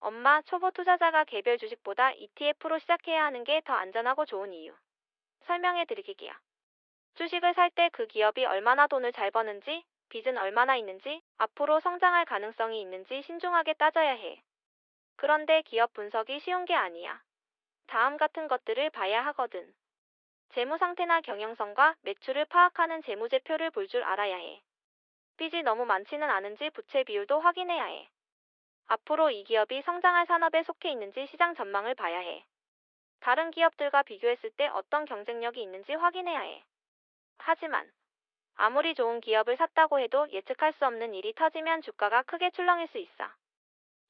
엄마, 초보 투자자가 개별 주식보다 ETF로 시작해야 하는 게 더 안전하고 좋은 이유. 설명해 드릴게요. 주식을 살 때 그 기업이 얼마나 돈을 잘 버는지, 빚은 얼마나 있는지, 앞으로 성장할 가능성이 있는지 신중하게 따져야 해. 그런데 기업 분석이 쉬운 게 아니야. 다음 같은 것들을 봐야 하거든. 재무 상태나 경영성과 매출을 파악하는 재무제표를 볼 줄 알아야 해. 빚이 너무 많지는 않은지 부채 비율도 확인해야 해. 앞으로 이 기업이 성장할 산업에 속해 있는지 시장 전망을 봐야 해. 다른 기업들과 비교했을 때 어떤 경쟁력이 있는지 확인해야 해. 하지만 아무리 좋은 기업을 샀다고 해도 예측할 수 없는 일이 터지면 주가가 크게 출렁일 수 있어.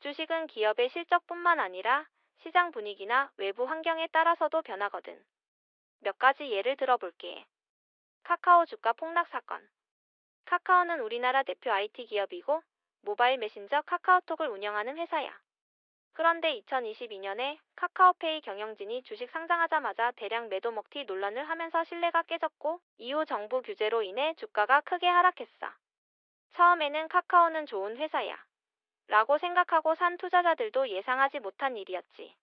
주식은 기업의 실적뿐만 아니라 시장 분위기나 외부 환경에 따라서도 변하거든. 몇 가지 예를 들어볼게. 카카오 주가 폭락 사건. 카카오는 우리나라 대표 IT 기업이고 모바일 메신저 카카오톡을 운영하는 회사야. 그런데 2022년에 카카오페이 경영진이 주식 상장하자마자 대량 매도 먹튀 논란을 하면서 신뢰가 깨졌고 이후 정부 규제로 인해 주가가 크게 하락했어. 처음에는 카카오는 좋은 회사야 라고 생각하고 산 투자자들도 예상하지 못한 일이었지.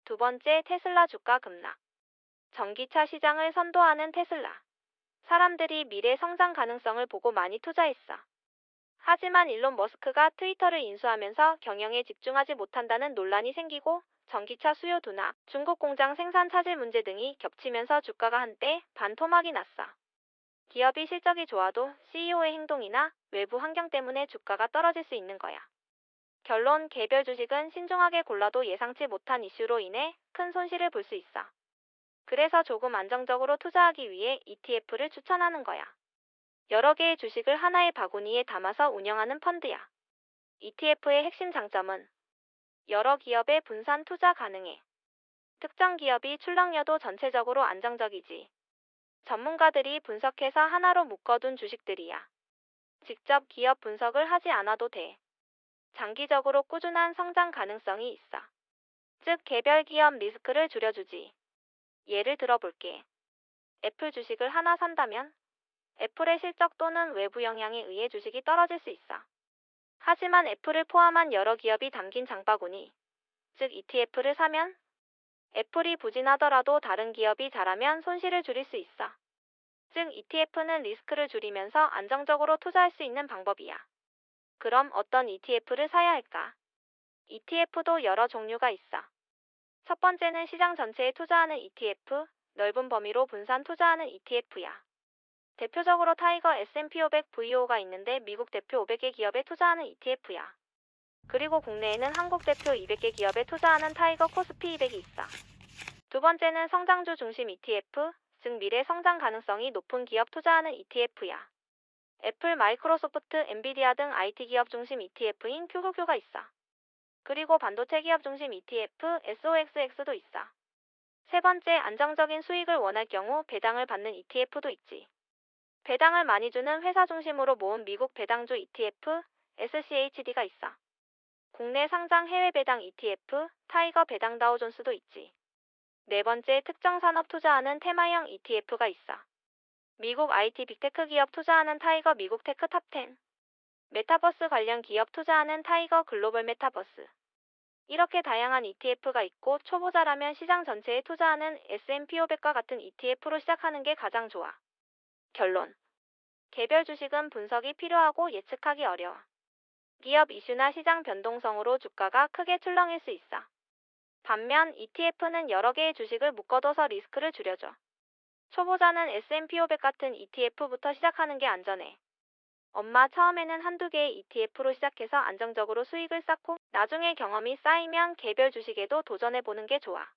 두 번째, 테슬라 주가 급락. 전기차 시장을 선도하는 테슬라. 사람들이 미래 성장 가능성을 보고 많이 투자했어. 하지만 일론 머스크가 트위터를 인수하면서 경영에 집중하지 못한다는 논란이 생기고 전기차 수요 둔화, 중국 공장 생산 차질 문제 등이 겹치면서 주가가 한때 반토막이 났어. 기업이 실적이 좋아도 CEO의 행동이나 외부 환경 때문에 주가가 떨어질 수 있는 거야. 결론, 개별 주식은 신중하게 골라도 예상치 못한 이슈로 인해 큰 손실을 볼 수 있어. 그래서 조금 안정적으로 투자하기 위해 ETF를 추천하는 거야. 여러 개의 주식을 하나의 바구니에 담아서 운영하는 펀드야. ETF의 핵심 장점은 여러 기업에 분산 투자 가능해. 특정 기업이 출렁여도 전체적으로 안정적이지. 전문가들이 분석해서 하나로 묶어둔 주식들이야. 직접 기업 분석을 하지 않아도 돼. 장기적으로 꾸준한 성장 가능성이 있어. 즉, 개별 기업 리스크를 줄여주지. 예를 들어볼게. 애플 주식을 하나 산다면 애플의 실적 또는 외부 영향에 의해 주식이 떨어질 수 있어. 하지만 애플을 포함한 여러 기업이 담긴 장바구니, 즉 ETF를 사면 애플이 부진하더라도 다른 기업이 잘하면 손실을 줄일 수 있어. 즉 ETF는 리스크를 줄이면서 안정적으로 투자할 수 있는 방법이야. 그럼 어떤 ETF를 사야 할까? ETF도 여러 종류가 있어. 첫 번째는 시장 전체에 투자하는 ETF, 넓은 범위로 분산 투자하는 ETF야. 대표적으로 타이거 S&P 500 VO가 있는데 미국 대표 500개 기업에 투자하는 ETF야. 그리고 국내에는 한국 대표 200개 기업에 투자하는 타이거 코스피 200이 있어. 두 번째는 성장주 중심 ETF, 즉 미래 성장 가능성이 높은 기업 투자하는 ETF야. 애플, 마이크로소프트, 엔비디아 등 IT 기업 중심 ETF인 큐브큐가 있어. 그리고 반도체 기업 중심 ETF, SOXX도 있어. 세 번째, 안정적인 수익을 원할 경우 배당을 받는 ETF도 있지. 배당을 많이 주는 회사 중심으로 모은 미국 배당주 ETF, SCHD가 있어. 국내 상장 해외 배당 ETF, 타이거 배당 다우존스도 있지. 네 번째, 특정 산업 투자하는 테마형 ETF가 있어. 미국 IT 빅테크 기업 투자하는 타이거 미국 테크 탑10. 메타버스 관련 기업 투자하는 타이거 글로벌 메타버스. 이렇게 다양한 ETF가 있고 초보자라면 시장 전체에 투자하는 S&P 500과 같은 ETF로 시작하는 게 가장 좋아. 결론. 개별 주식은 분석이 필요하고 예측하기 어려워. 기업 이슈나 시장 변동성으로 주가가 크게 출렁일 수 있어. 반면 ETF는 여러 개의 주식을 묶어둬서 리스크를 줄여줘. 초보자는 S&P 500 같은 ETF부터 시작하는 게 안전해. 엄마, 처음에는 한두 개의 ETF로 시작해서 안정적으로 수익을 쌓고 나중에 경험이 쌓이면 개별 주식에도 도전해보는 게 좋아.